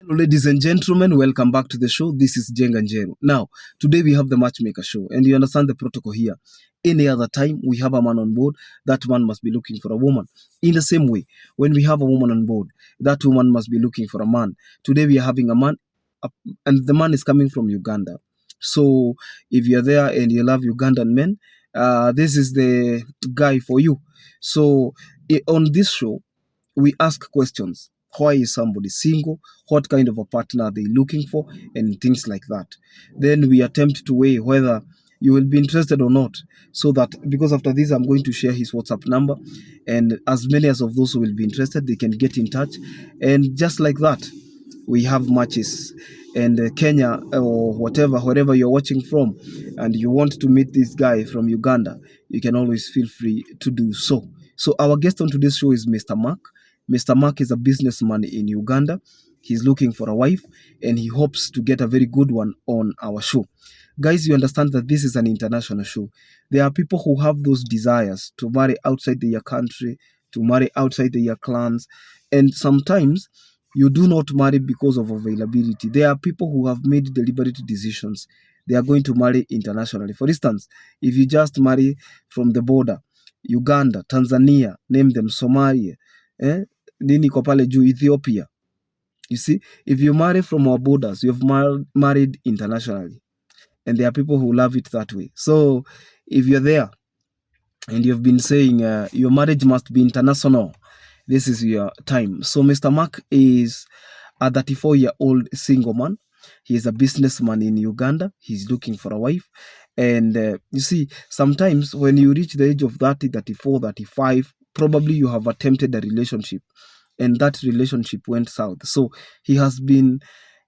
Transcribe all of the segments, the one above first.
Hello, ladies and gentlemen, welcome back to the show. This is Jenga Njeru. Now, today we have the Matchmaker show, and you understand the protocol here. Any other time we have a man on board, that man must be looking for a woman. In the same way, when we have a woman on board, that woman must be looking for a man. Today we are having a man, uh, and the man is coming from Uganda. So, if you're there and you love Ugandan men, this is the guy for you. So, on this show, we ask questions. Why is somebody single? What kind of a partner are they looking for? And things like that. Then we attempt to weigh whether you will be interested or not. So that, because after this, I'm going to share his WhatsApp number. And as many as of those who will be interested, they can get in touch. And just like that, we have matches. And Kenya or whatever, wherever you're watching from, and you want to meet this guy from Uganda, you can always feel free to do so. So our guest on today's show is Mr. Mark. Mr. Mark is a businessman in Uganda. He's looking for a wife and he hopes to get a very good one on our show. Guys, you understand that this is an international show. There are people who have those desires to marry outside their country, to marry outside their clans, and sometimes you do not marry because of availability. There are people who have made deliberate decisions. They are going to marry internationally. For instance, if you just marry from the border, Uganda, Tanzania, name them, Somalia, nini iko pale juu, Ethiopia. You see, if you marry from our borders, you've married internationally. And there are people who love it that way. So if you're there and you've been saying your marriage must be international, this is your time. So Mr. Mark is a 34-year-old single man. He is a businessman in Uganda. He's looking for a wife. And you see, sometimes when you reach the age of 30, 34, 35, probably you have attempted a relationship and that relationship went south. So he has been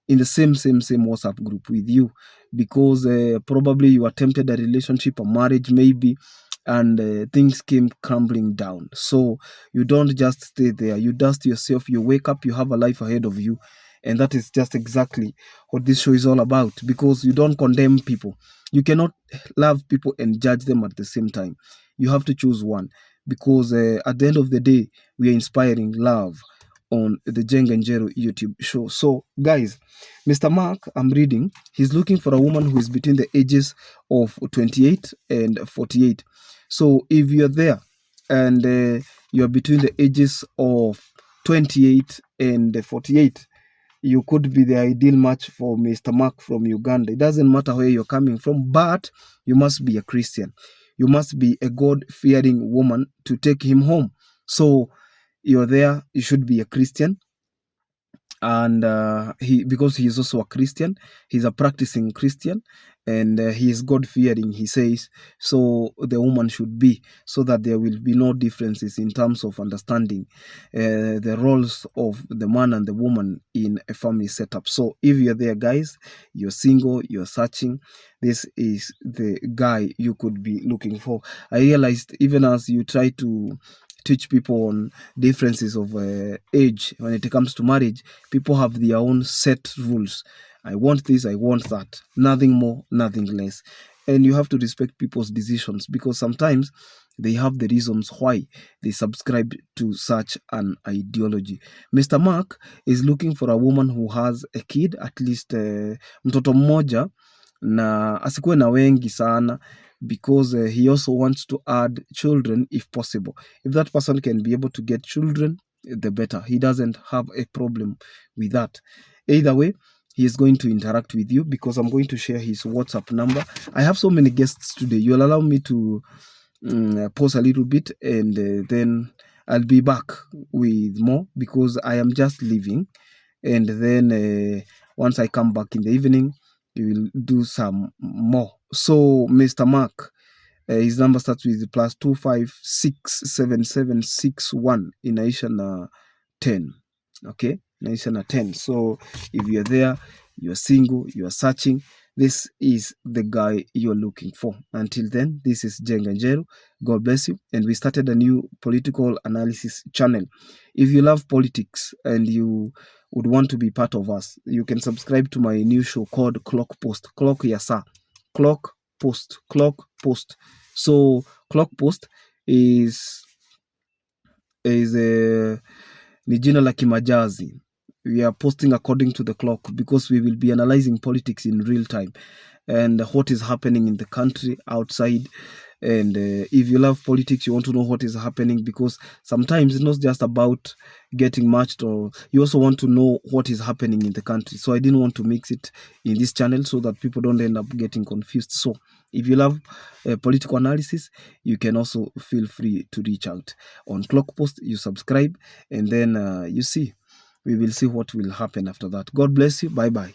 in the same WhatsApp group with you because probably you attempted a relationship, a marriage maybe, and things came crumbling down. So you don't just stay there. You dust yourself. You wake up. You have a life ahead of you. And that is just exactly what this show is all about, because you don't condemn people. You cannot love people and judge them at the same time. You have to choose one, because at the end of the day, we are inspiring love on the Jenga Njeru YouTube show. So, guys, Mr. Mark, I'm reading, he's looking for a woman who is between the ages of 28 and 48. So, if you're there and you're between the ages of 28 and 48, you could be the ideal match for Mr. Mark from Uganda. It doesn't matter where you're coming from, but you must be a Christian. You must be a God-fearing woman to take him home. So you're there, you should be a Christian. And because he is also a Christian, he's a practicing Christian, and he is God fearing, he says. So the woman should be, so that there will be no differences in terms of understanding the roles of the man and the woman in a family setup. So if you're there, guys, you're single, you're searching, this is the guy you could be looking for. I realized even as you try to teach people on differences of age when it comes to marriage, people have their own set rules. I want this, I want that, nothing more, nothing less. And you have to respect people's decisions, because sometimes they have the reasons why they subscribe to such an ideology. Mr. Mark is looking for a woman who has a kid, at least mtoto mmoja, na asikuwe na wengi sana, because he also wants to add children if possible. If that person can be able to get children, the better. He doesn't have a problem with that. Either way, he is going to interact with you, because I'm going to share his WhatsApp number. I have so many guests today. You'll allow me to pause a little bit, and then I'll be back with more, because I am just leaving. And then once I come back in the evening, we will do some more. So Mr. Mark, his number starts with +2567761 inaisha na 10. Okay, inaisha na 10. So if you're there, you're single, you're searching, this is the guy you're looking for. Until then, this is Jenga Njeru. God bless you. And we started a new political analysis channel. If you love politics and you would want to be part of us, you can subscribe to my new show called Clock Post. Clock yasa. Clock Post. Clock Post. So Clock Post is ni jina la kimajazi. we are posting according to the clock, because we will be analyzing politics in real time and what is happening in the country, outside. And if you love politics, you want to know what is happening, because sometimes it's not just about getting matched, or you also want to know what is happening in the country. So I didn't want to mix it in this channel so that people don't end up getting confused. So if you love political analysis, you can also feel free to reach out on Clock Post. You subscribe, and then you see, we will see what will happen after that. God bless you. Bye bye.